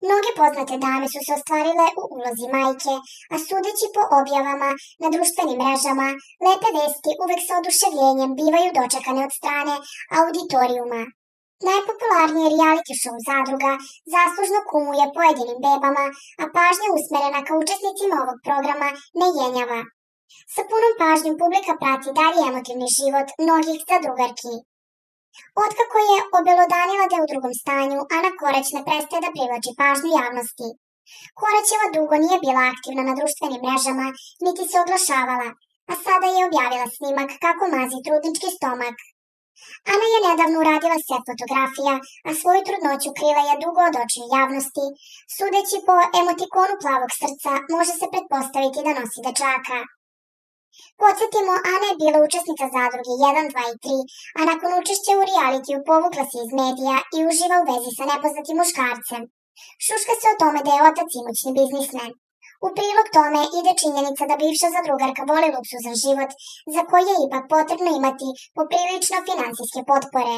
Mnoge poznate dame su se ostvarile u ulozi majke, a sudeći po objavama na društvenim mrežama, lepe vesti uvek sa oduševljenjem bivaju dočekane od strane auditorijuma. Najpopularniji reality show Zadruga zaslužno kumuje pojedinim bebama, a pažnja usmerena ka učesnicima ovog programa ne jenjava. Sa punom pažnjom publika prati dalje emotivni život mnogih zadrugarki. Otkako je obelodanila da je u drugom stanju, Ana Korać ne prestaje da privlači pažnju javnosti. Koraćeva dugo nije bila aktivna na društvenim mrežama, niti se oglašavala, a sada je objavila snimak kako mazi trudnički stomak. Ana je nedavno uradila set fotografija, a svoju trudnoću krila je dugo od očiju javnosti. Sudeći po emotikonu plavog srca, može se pretpostaviti da nosi dečaka. Podsjetimo, Ana je bila učesnica Zadruge 1, 2 i 3, a nakon učešća u realitiju povukla se iz medija i uživa u vezi sa nepoznatim muškarcem. Šuška se o tome da je otac imućni biznismen. U prilog tome ide činjenica da bivša zadrugarka voli luksuzan život, za koji je ipak potrebno imati poprilično finansijske potpore.